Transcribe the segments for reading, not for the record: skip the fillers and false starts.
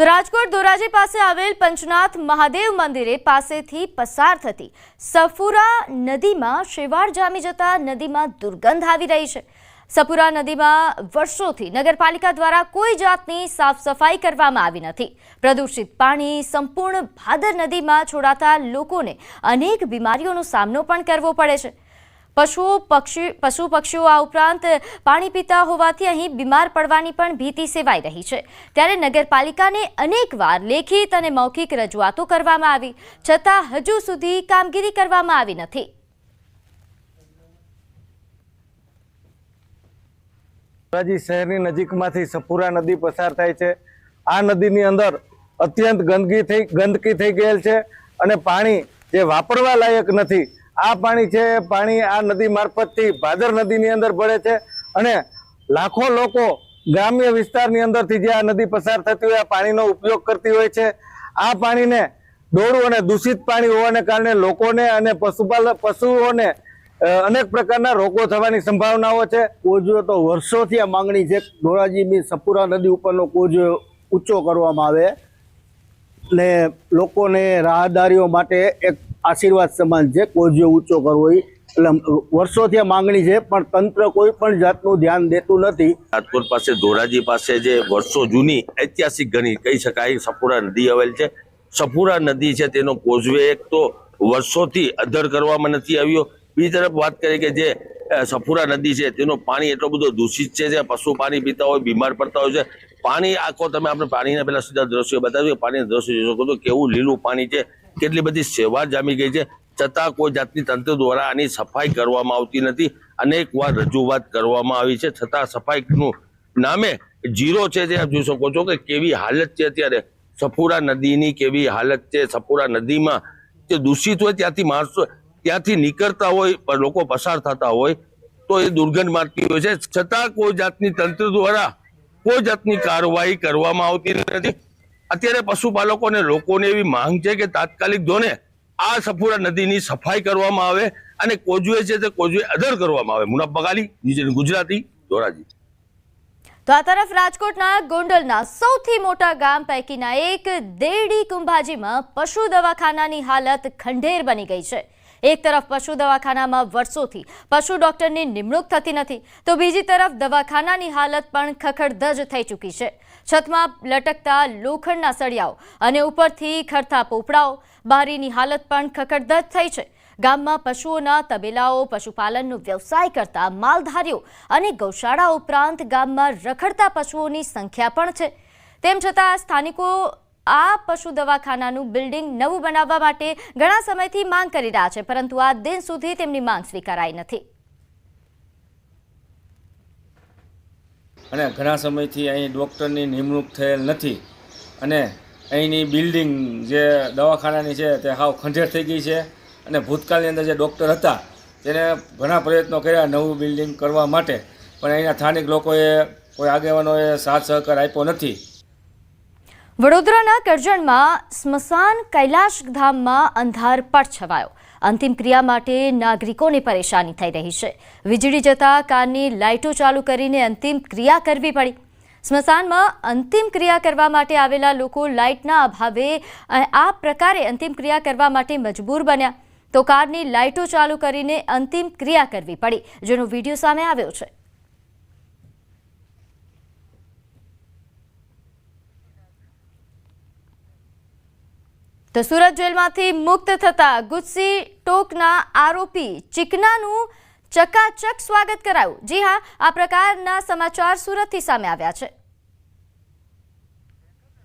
તો રાજકોટ ધોરાજી પાસે આવેલ પંચનાથ મહાદેવ મંદિરે પાસેથી પસાર થતી સફુરા નદીમાં શેવાળ જામી જતા નદીમાં દુર્ગંધ આવી રહી છે। સફુરા નદીમાં વર્ષોથી નગરપાલિકા દ્વારા કોઈ જાતની સાફ સફાઈ કરવામાં આવી નથી। પ્રદૂષિત પાણી સંપૂર્ણ ભાદર નદીમાં છોડાતા લોકોને અનેક બીમારીઓનો સામનો પણ કરવો પડે છે। પશુ પક્ષીઓ આ ઉપરાંત પાણી પીતા હોવાથી અહીં બીમાર પડવાની પણ ભીતિ સેવાઈ રહી છે। ત્યારે નગરપાલિકાને અનેકવાર લેખિત અને મૌખિક રજૂઆતો કરવામાં આવી છતાં હજુ સુધી કામગીરી કરવામાં આવી નથી। ધોરાજી શહેરની નજીકમાંથી સફુરા નદી પસાર થાય છે। આ નદીની અંદર અત્યંત ગંદકી થઈ ગયેલ છે અને પાણી જે વાપરવા લાયક નથી। આ પાણી છે પાણી આ નદી મારફતથી ભાદર નદીની અંદર ભળે છે અને લાખો લોકો ગ્રામ્ય વિસ્તારની અંદરથી જે આ નદી પસાર થતી હોય આ પાણીનો ઉપયોગ કરતી હોય છે। આ પાણીને ડોળું અને દૂષિત પાણી હોવાને કારણે લોકોને અને પશુઓને અનેક પ્રકારના રોગો થવાની સંભાવનાઓ છે। કોઝવે તો વર્ષોથી આ માંગણી છે ધોરાજીની સફુરા નદી ઉપરનો કોઝવે ઊંચો કરવામાં આવે ને લોકોને રાહદારીઓ માટે એક આશીર્વાદ સમાન છે કોઝવે ઊંચો કરવો। એટલે વર્ષોથી આ માંગણી છે પણ તંત્ર કોઈ પણ જાતનું ધ્યાન દેતું નથી। રાજકોટ પાસે ધોરાજી પાસે જે વર્ષો જૂની ઐતિહાસિક ગણી કહી શકાય સફુરા નદી આવેલ છે। સફુરા નદી છે તેનો કોઝવે એક તો વર્ષોથી અધર કરવામાં નથી આવ્યો। બીજી તરફ વાત કરીએ કે જે સફુરા નદી છે તેનું પાણી એટલો બધો દૂષિત છે જે પશુ પાણી પીતા હોય બીમાર પડતા હોય છે। પાણી આખો તમે આપણે પાણીના પહેલા સીધા દ્રશ્યો બતાવ્યું પાણીના દ્રશ્યો જોઈ શકો તો કેવું લીલું પાણી છે, કેટલી બધી સેવા જામી ગઈ છે છતાં કોઈ જાતની તંત્ર દ્વારા આની સફાઈ કરવામાં આવતી નથી। અનેક વાર રજૂઆત કરવામાં આવી છે છતાં સફાઈનું નામે જીરો છે જે આપ જોઈ શકો છો કે કેવી હાલત છે। અત્યારે સફુરા નદીની કેવી હાલત છે। સફુરા નદીમાં જે દૂષિત હોય ત્યાંથી નીકળતા હોય પણ લોકો પસાર થતા હોય તો એ દુર્ગંધ મારતી હોય છે છતાં કોઈ જાતની તંત્ર દ્વારા કોઈ જાતની કાર્યવાહી કરવામાં આવતી નથી। અત્યારે પશુપાલકો અને લોકોને એવી માંગ છે કે તાત્કાલિક ધોરણે આ સફુરા નદીની સફાઈ કરવામાં આવે અને કોઝવે છે તે કોઝવે અધર કરવામાં આવે। મુનાફ બગાલી, ગુજરાતી, ધોરાજી। તો આ તરફ રાજકોટના ગોંડલના સૌથી મોટા ગામ પૈકીના એક દેરડી કુંભાજીમાં પશુ દવાખાનાની હાલત ખંડેર બની ગઈ છે। એક તરફ પશુ દવાખાનામાં વર્ષોથી પશુ ડોક્ટરની નિમણૂક થતી નથી તો બીજી તરફ દવાખાનાની હાલત પણ ખખડધજ થઈ ચૂકી છે। છતમાં લટકતા લોખંડના સળિયાઓ અને ઉપરથી ખરતા પોપડાઓ, બારીની હાલત પણ ખખડધજ થઈ છે। ગામમાં પશુઓના તબેલાઓ, પશુપાલનનો વ્યવસાય કરતા માલધારીઓ અને ગૌશાળા ઉપરાંત ગામમાં રખડતા પશુઓની સંખ્યા પણ છે। તેમ છતાં સ્થાનિકો આ પશુ દવાખાનાનું બિલ્ડિંગ નવું બનાવવા માટે ઘણા સમયથી માંગ કરી રહ્યા છે પરંતુ આ દિન સુધી તેમની માંગ સ્વીકારાઈ નથી। અને ઘણા સમયથી અહીં ડૉક્ટરની નિમણૂક થયેલ નથી અને અહીંની બિલ્ડિંગ જે દવાખાનાની છે તે હાવ ખંડેર થઈ ગઈ છે અને ભૂતકાળની અંદર જે ડૉક્ટર હતા તેને ઘણા પ્રયત્નો કર્યા નવું બિલ્ડિંગ કરવા માટે પણ અહીંના સ્થાનિક લોકોએ કોઈ આગેવાનોએ સાથ સહકાર આપ્યો નથી। વડોદરાના કરજણમાં સ્મશાન કૈલાશધામમાં અંધારપટ છવાયો। અંતિમ ક્રિયા માટે નાગરિકોને પરેશાની થઈ રહી છે। વીજળી જતા કારની લાઇટો ચાલુ કરીને અંતિમ ક્રિયા કરવી પડી। સ્મશાનમાં અંતિમ ક્રિયા કરવા માટે આવેલા લોકો લાઇટના અભાવે આ પ્રકારે અંતિમ ક્રિયા કરવા માટે મજબૂર બન્યા તો કારની લાઇટો ચાલુ કરીને અંતિમ ક્રિયા કરવી પડી જેનો વિડીયો સામે આવ્યો છે। તો સુરત જેલમાંથી મુક્ત થતા ગુસ્સી ટોકના આરોપી ચિકનાનું ચકાચક સ્વાગત કરાયું। જી હા, આ પ્રકારના સમાચાર સુરતથી સામે આવ્યા છે।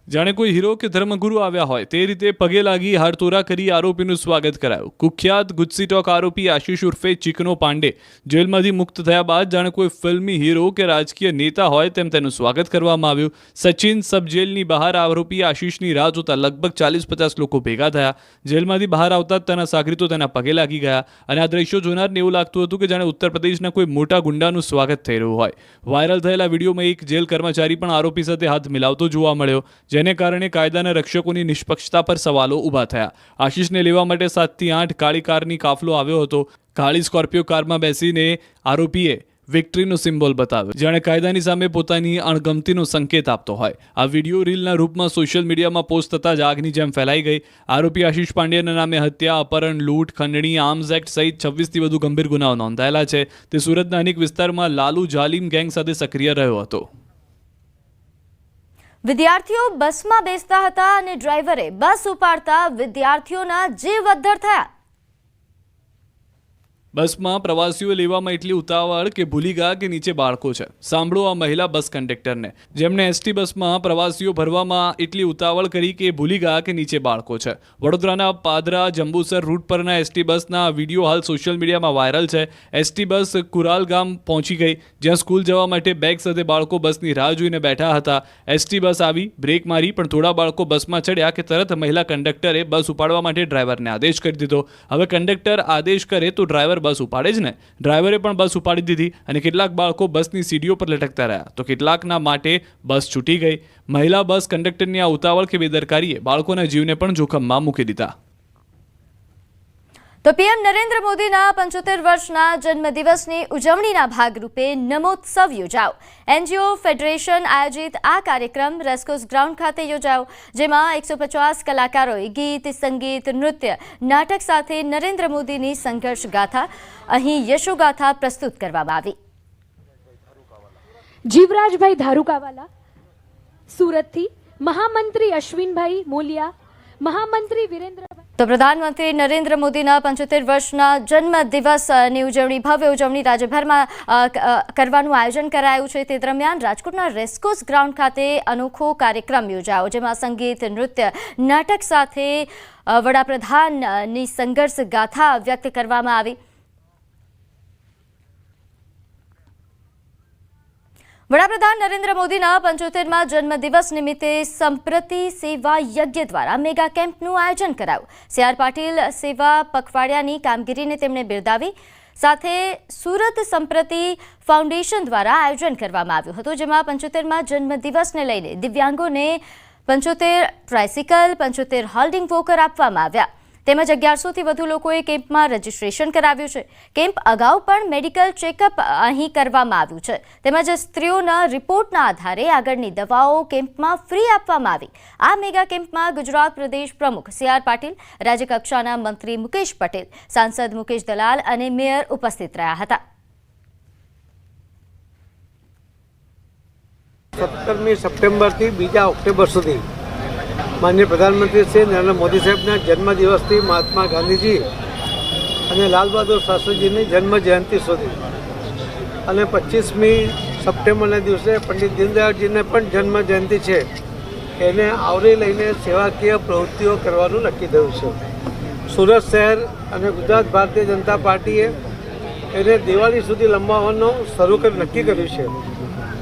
જાણે કોઈ હીરો કે ધર્મગુરુ આવ્યા હોય તે રીતે પગે લાગી હાડતોરા કરી આરોપીનું સ્વાગત કરાયું। કુખ્યાત ગુસ્સી ટોક આરોપી આશીષ ઉર્ફે ચિકનો પાંડે જેલમાંથી મુક્ત થયા બાદ જાણે કોઈ ફિલ્મી હીરો કે રાજકીય નેતા હોય તેમ તેનું સ્વાગત કરવામાં આવ્યું। સચિન સબ જેલની બહાર આરોપી આશીષની રાહ જોતા લગભગ 40-50 લોકો ભેગા થયા। જેલમાંથી બહાર આવતા તેના સાગરીતો તેના પગે લાગી ગયા અને આ દ્રશ્યો જોનારને એવું લાગતું હતું કે જાણે ઉત્તર પ્રદેશના કોઈ મોટા ગુંડાનું સ્વાગત થઈ રહ્યું હોય। વાયરલ થયેલા વિડીયોમાં એક જેલ કર્મચારી પણ આરોપી સાથે હાથ મિલાવતો જોવા મળ્યો જેને કારણે કાયદાના રક્ષકોની નિષ્પક્ષતા પર સવાલો ઊભા થયા। આશીષને લેવા માટે 7 થી 8 કાળી કારની કાફલો આવ્યો હતો। કાળી સ્કોર્પિયો કારમાં બેસીને આરોપીએ વિક્ટરીનો સિમ્બોલ બતાવ્યો, જાણે કાયદાની સામે પોતાની અણગમતીનો સંકેત આપતો હોય. આ વિડીયો રીલના રૂપમાં સોશિયલ મીડિયામાં પોસ્ટ થતાં જ આગની જેમ ફેલાઈ ગઈ. આરોપી આશિષ પાંડેના નામે હત્યા, અપહરણ, લૂંટ, ખંડણી, આર્મ્સ એક્ટ સહિત 26થી વધુ ગંભીર ગુનાઓ નોંધાયેલા છે. તે સુરતના અનેક વિસ્તારમાં લાલુ જાલિમ ગેંગ સાથે સક્રિય રહ્યો હતો. વિદ્યાર્થીઓ બસમાં બેસતા હતા અને ડ્રાઈવરે બસ ઉપાડતા વિદ્યાર્થીઓના જીવ અદ્ધર થયા. બસમાં પ્રવાસીઓ લેવામાં એટલી ઉતાવળ કે ભૂલી ગયા કે નીચે બાળકો છે. સાંભળો આ મહિલા બસ કંડક્ટરને, જેમણે એસટી બસમાં પ્રવાસીઓ ભરવામાં એટલી ઉતાવળ કરી કે ભૂલી ગયા કે નીચે બાળકો છે. વડોદરાના પાદરા જંબુસર રૂટ પરના એસટી બસના વિડીયો હાલ સોશિયલ મીડિયામાં વાયરલ છે. એસટી બસ કુરાલ ગામ પહોંચી ગઈ, જ્યાં સ્કૂલ જવા માટે બેગ સાથે બાળકો બસની રાહ જોઈને બેઠા હતા. એસટી બસ આવી, બ્રેક મારી, પણ થોડા બાળકો બસમાં ચડ્યા કે તરત મહિલા કંડક્ટરે બસ ઉપાડવા માટે ડ્રાઈવરને આદેશ કરી દીધો. હવે કંડક્ટર આદેશ કરે તો ડ્રાઈવર બસ ઉપાડે જ ને. ડ્રાઈવરે પણ બસ ઉપાડી દીધી અને કેટલાક બાળકો બસની સીડીઓ પર લટકતા રહ્યા, તો કેટલાકના માટે બસ છૂટી ગઈ. મહિલા બસ કંડક્ટરની આ ઉતાવળ કે બેદરકારીએ બાળકોના જીવને પણ જોખમમાં મૂકી દીધા. તો પીએમ નરેન્દ્ર મોદીના 75 વર્ષના જન્મદિવસની ઉજવણીના ભાગરૂપે નમોત્સવ યોજાયો. એનજીઓ ફેડરેશન આયોજિત આ કાર્યક્રમ રેસકોર્સ ગ્રાઉન્ડ ખાતે યોજાયો, જેમાં 150 કલાકારોએ ગીત, સંગીત, નૃત્ય, નાટક સાથે નરેન્દ્ર મોદીની સંઘર્ષ ગાથા, અહીં યશોગાથા પ્રસ્તુત કરવામાં આવી. જીવરાજભાઈ ધારુકાવાલા સુરતથી, મહામંત્રી અશ્વિનભાઈ મોલિયા, મહામંત્રી વિરેન્દ્રભાઈ. તો પ્રધાનમંત્રી નરેન્દ્ર મોદીના 75 વર્ષના જન્મદિવસની ઉજવણી, ભવ્ય ઉજવણી રાજ્યભરમાં કરવાનું આયોજન કરાયું છે. તે દરમિયાન રાજકોટના રેસકોર્સ ગ્રાઉન્ડ ખાતે અનોખો કાર્યક્રમ યોજાયો, જેમાં સંગીત, નૃત્ય, નાટક સાથે વડાપ્રધાનની સંઘર્ષ ગાથા વ્યક્ત કરવામાં આવી. વડાપ્રધાન નરેન્દ્ર મોદીના 75મા જન્મદિવસ નિમિત્તે સંપ્રતિ સેવા યજ્ઞ દ્વારા મેગા કેમ્પનું આયોજન કરાયું. સી.આર. પાટીલ સેવા પખવાડિયાની કામગીરીને તેમણે બિરદાવી. સાથે સુરત સંપ્રતિ ફાઉન્ડેશન દ્વારા આયોજન કરવામાં આવ્યું હતું, જેમાં 75મા જન્મદિવસને લઈને દિવ્યાંગોને 75 ટ્રાયસિકલ, 75 હોલ્ડિંગ વોકર આપવામાં આવ્યા. તેમજ 1100થી વધુ લોકોએ કેમ્પમાં રજીસ્ટ્રેશન કરાવ્યું છે. કેમ્પ અગાઉ પણ મેડિકલ ચેકઅપ અહીં કરવામાં આવ્યું છે. તેમજ સ્ત્રીઓના રિપોર્ટના આધારે આગળની દવાઓ કેમ્પમાં ફ્રી આપવામાં આવી. આ મેગા કેમ્પમાં ગુજરાત પ્રદેશ પ્રમુખ સી.આર. પાટીલ, રાજ્યકક્ષાના મંત્રી મુકેશ પટેલ, સાંસદ મુકેશ દલાલ અને મેયર ઉપસ્થિત રહ્યા હતા. 17મી સપ્ટેમ્બરથી 2 ઓક્ટોબર સુધી માનનીય પ્રધાનમંત્રી શ્રી નરેન્દ્ર મોદી સાહેબના જન્મદિવસથી મહાત્મા ગાંધીજી અને લાલ બહાદુર શાસ્ત્રીજીની જન્મ જયંતિ સુધી અને 25મી સપ્ટેમ્બરના દિવસે પંડિત દીનદયાળજીને પણ જન્મ જયંતિ છે, એને આવરી લઈને સેવાકીય પ્રવૃત્તિઓ કરવાનું નક્કી થયું છે. સુરત શહેર અને ગુજરાત ભારતીય જનતા પાર્ટીએ એને દિવાળી સુધી લંબાવવાનું નક્કી કર્યું છે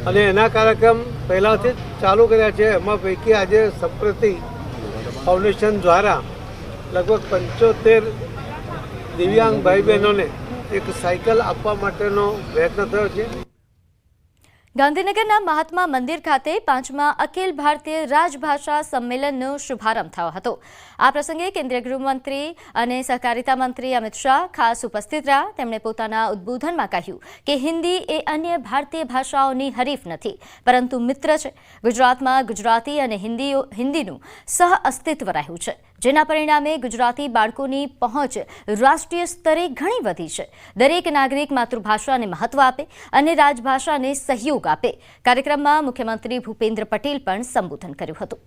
અને એના કાર્યક્રમ પહેલાંથી જ ચાલુ કર્યા છે. એમાં પૈકી આજે સંપ્રતિ ફાઉન્ડેશન દ્વારા લગભગ 75 દિવ્યાંગ ભાઈ બહેનોને એક સાયકલ આપવા માટેનો પ્રયત્ન થયો છે. ગાંધીનગરના મહાત્મા મંદિર ખાતે 5મા અખિલ ભારતીય રાજભાષા સંમેલનનો શુભારંભ થયો હતો. આ પ્રસંગે કેન્દ્રીય ગૃહમંત્રી અને સહકારિતા મંત્રી અમિત શાહ ખાસ ઉપસ્થિત રહ્યા. તેમણે પોતાના ઉદ્બોધનમાં કહ્યું કે હિન્દી એ અન્ય ભારતીય ભાષાઓની હરીફ નથી, પરંતુ મિત્ર છે. ગુજરાતમાં ગુજરાતી અને હિન્દીનું સહ અસ્તિત્વ રહ્યું છે, જેના પરિણામે ગુજરાતી બાળકોની પહોંચ રાષ્ટ્રીય સ્તરે ઘણી વધી છે. દરેક નાગરિક માતૃભાષાને મહત્વ આપે અને રાજભાષાને સહયોગ આપે. કાર્યક્રમમાં મુખ્યમંત્રી ભૂપેન્દ્ર પટેલ પણ સંબોધન કર્યું હતું.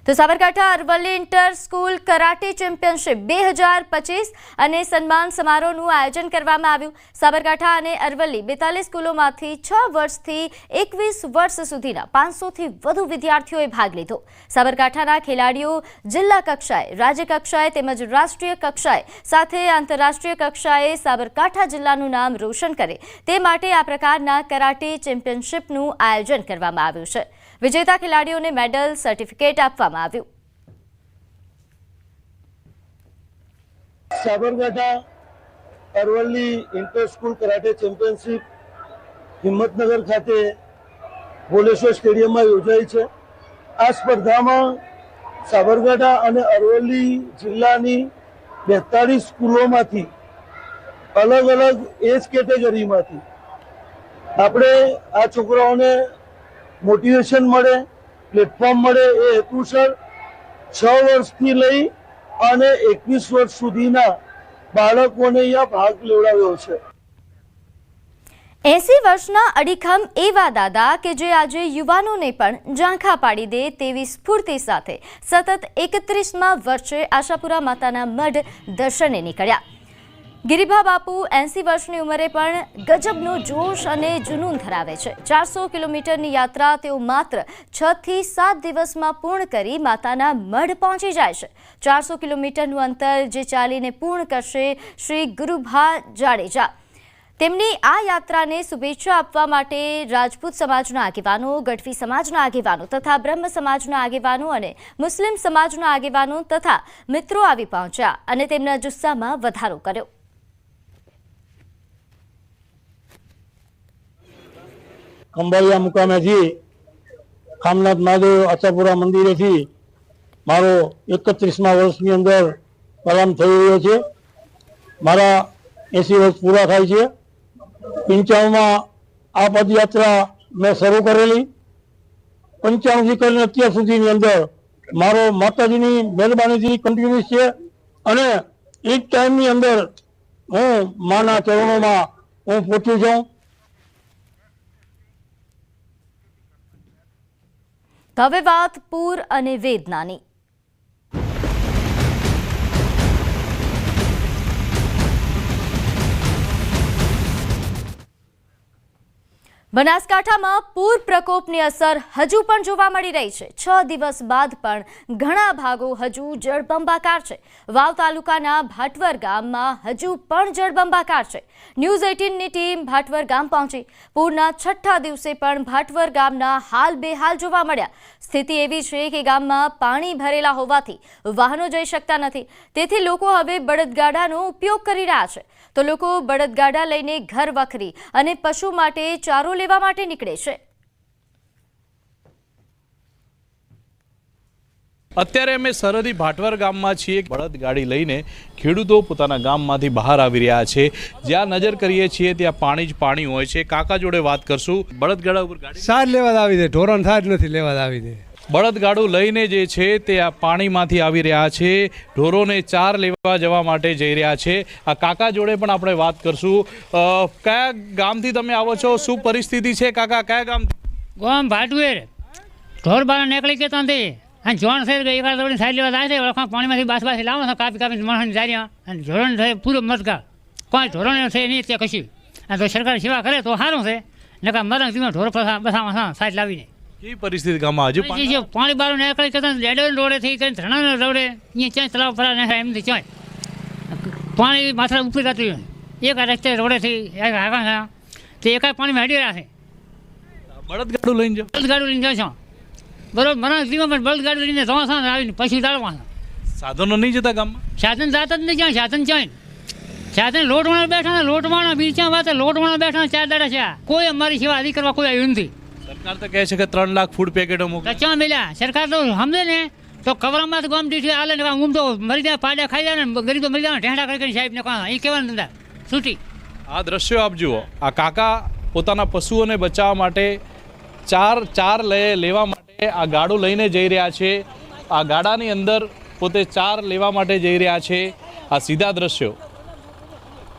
તો Sabarkantha Aravalli inter school karate championship 2025 અને સન્માન સમારોહનું આયોજન કરવામાં આવ્યું. સાબરકાંઠા અને અરવલ્લી 42 સ્કૂલોમાંથી 6 વર્ષથી 21 વર્ષ સુધીના 500થી વધુ વિદ્યાર્થીઓએ ભાગ લીધો. સાબરકાંઠાના ખેલાડીઓ જિલ્લા કક્ષાએ, રાજ્ય કક્ષાએ તેમજ રાષ્ટ્રીય કક્ષાએ સાથે આંતરરાષ્ટ્રીય કક્ષાએ સાબરકાંઠા જિલ્લાનું નામ રોશન કરે તે માટે આ પ્રકારના કરાટે ચેમ્પિયનશિપનું આયોજન કરવામાં આવ્યું છે. વિજેતા ખેલાડીઓને મેડલ, સર્ટિફિકેટ આપવામાં આવ્યું. Sabarkantha Aravalli inter school karate championship Himmatnagar ખાતે ભોલેશ્વર સ્ટેડિયમમાં યોજાઈ છે. આ સ્પર્ધામાં સાબરકાંઠા અને અરવલ્લી જિલ્લાની 42 સ્કૂલોમાંથી અલગ અલગ એજ કેટેગરીમાંથી આપણે આ છોકરાઓને મોટિવેશન મળે, પ્લેટફોર્મ મળે એ હેતુસર 6 વર્ષથી લઈ અને 21 વર્ષ સુધીના બાળકોને અહીંયા ભાગ લેવડાવ્યો છે. 80 વર્ષના અડીખમ એવા દાદા કે જે આજે યુવાનોને પણ ઝાંખા પાડી દે તેવી સ્ફૂર્તિ સાથે સતત 31મા વર્ષે આશાપુરા માતાના મઢ દર્શને નીકળ્યા. ગિરિભા બાપુ 80 વર્ષની ઉંમરે પણ ગજબનો જોશ અને જુનૂન ધરાવે છે. 400 કિલોમીટરની યાત્રા તેઓ માત્ર 6 થી 7 દિવસમાં પૂર્ણ કરી માતાના મઢ પહોંચી જાય છે. 400 કિલોમીટરનું અંતર જે ચાલીને પૂર્ણ કરશે શ્રી ગુરુભા જાડેજા. તેમની આ યાત્રાને શુભેચ્છા આપવા માટે રાજપૂત સમાજના આગેવાનો, ગઢવી સમાજના આગેવાનો તથા બ્રહ્મ સમાજના આગેવાનો અને મુસ્લિમ સમાજના આગેવાનો તથા મિત્રો આવી પહોંચ્યા અને તેમના જુસ્સામાં વધારો કર્યો. ખંભાળિયા મુકામેથી ખામનાથ મહાદેવ આશાપુરા મંદિરેથી મારો 31મા વર્ષની અંદર પ્રારંભ થઈ રહ્યો છે. મારા 80 વર્ષ પૂરા થાય છે. 95માં આ પદયાત્રા મેં શરૂ કરેલી. 95 થી કરીને અત્યાર સુધીની અંદર મારો માતાજીની મહેરબાનીથી કન્ટિન્યુઅસ છે અને એ જ ટાઈમની અંદર હું માના ચરણોમાં હું પહોંચ્યું છું. હવે વાત પૂર અને વેદનાની. બનાસકાંઠામાં પૂર પ્રકોપની અસર હજુ પણ જોવા મળી રહી છે. 6 દિવસ બાદ પણ ઘણા ભાગો હજુ જળબંબાકાર છે. વાવ તાલુકાના ભાટવર ગામમાં હજુ પણ જળબંબાકાર છે. ન્યૂઝ 18ની ટીમ ભાટવર ગામ પહોંચી. પૂરના 6થા દિવસે પણ ભાટવર ગામના હાલ બેહાલ જોવા મળ્યા. સ્થિતિ એવી છે કે ગામમાં પાણી ભરેલા હોવાથી વાહનો જઈ શકતા નથી. તેથી લોકો હવે બળદગાડાનો ઉપયોગ કરી રહ્યા છે. તો લોકો બળદગાડા લઈને ઘર વખરી અને પશુ માટે ચારો લેવા માટે નીકળે છે. અત્યારે અમે સરહદી ભાટવર ગામમાં છીએ. બળદગાડી લઈને ખેડૂતો પોતાના ગામમાંથી બહાર આવી રહ્યા છે. જ્યાં નજર કરીએ છીએ ત્યાં પાણી જ પાણી હોય છે. કાકા જોડે વાત કરશું. બળદગાડા ઉપર ગાડી સાર લેવા આવી દે, ઢોરણ સાર નથી લેવા આવી દે. બળદગાડું લઈને જે છે તે આ પાણીમાંથી આવી રહ્યા છે. ઢોરોને ચાર લેવા જવા માટે જઈ રહ્યા છે. આ કાકા જોડે પણ આપણે વાત કરશું. કયા ગામથી તમે આવો છો? શું પરિસ્થિતિ છે કાકા? કયા ગામ? ગામ ભાટવેર. ઢોર બાર નીકળી કે ત્યાંથી અને જોણ છે એકાદ દોડીને સાઈડ લેવા જાય છે. ઓળખા પાણીમાંથી બાસી લાવો છો, કાપી કાપીને માણસની જારીਆਂ અને ધોરણ છે પૂરો મતગાળ. કોઈ ધોરણ છે નહીં ત્યાં કશું. અને તો સરકાર સેવા કરે તો સારું છે. નકા મરણ જીવન ઢોર બસામાં સાઈડ લાવીને કેવી પરિસ્થિતિ ગામમાં? હજુ પાણી બારું નીકળી કરતા લેડો રોડેથી કરીને ધરણાનો રોડે અહીંયા ચાંય તલાવ ફરા નાખે એમથી ચાંય પાણી માથા ઉપરી જતું. એક રસ્તે રોડેથી આગળ તે એકાદ પાણીમાં હેડી રહ્યા છે. બળદગાડું લઈને જાઓ? બળદગાડું લઈને જાઓ છો બરોબર. મને જીવન પણ બળદગાડું લઈને જવા છો આવીને પછી દાળવા. સાધનો નહીં જતા ગામમાં? સાધન જાત જ નહીં જ્યાં સાધન ચાંય. સાધન લોટવાળા બેઠા ને લોટવાળા બીજા વાત લોટવાળા બેઠા 4 દાડા છે. કોઈ અમારી સેવા આદિ કરવા કોઈ આવ્યું નથી. સરકાર તો કહે છે કે 3 લાખ ફૂડ પેકેટો મોકલે. ક્યાં મળ્યા? સરકાર તો સમજે ને તો કવરમાં ગામ દીઠ આલે ને ઊંઘ તો મરી જાય, પાડા ખાઈ જાય ને ગરીબો મરી જાય ઢેંડા કરી સાહેબ ને કહા એ કહેવાનું ધંધા છૂટી. આ દ્રશ્યો આપ જુઓ. આ કાકા પોતાના પશુઓને બચાવવા માટે ચાર લેવા માટે આ ગાડું લઈને જઈ રહ્યા છે. આ ગાડાની અંદર પોતે ચાર લેવા માટે જઈ રહ્યા છે. આ સીધા દ્રશ્યો.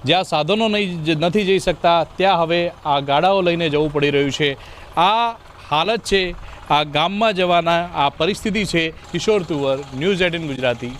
જ્યાં સાધનો નથી જઈ શકતા ત્યાં હવે આ ગાડાઓ લઈને જવું પડી રહ્યું છે. આ હાલત છે આ ગામમાં જવાના. આ પરિસ્થિતિ છે. કિશોર તુવર, ન્યૂઝ 18 ગુજરાતી.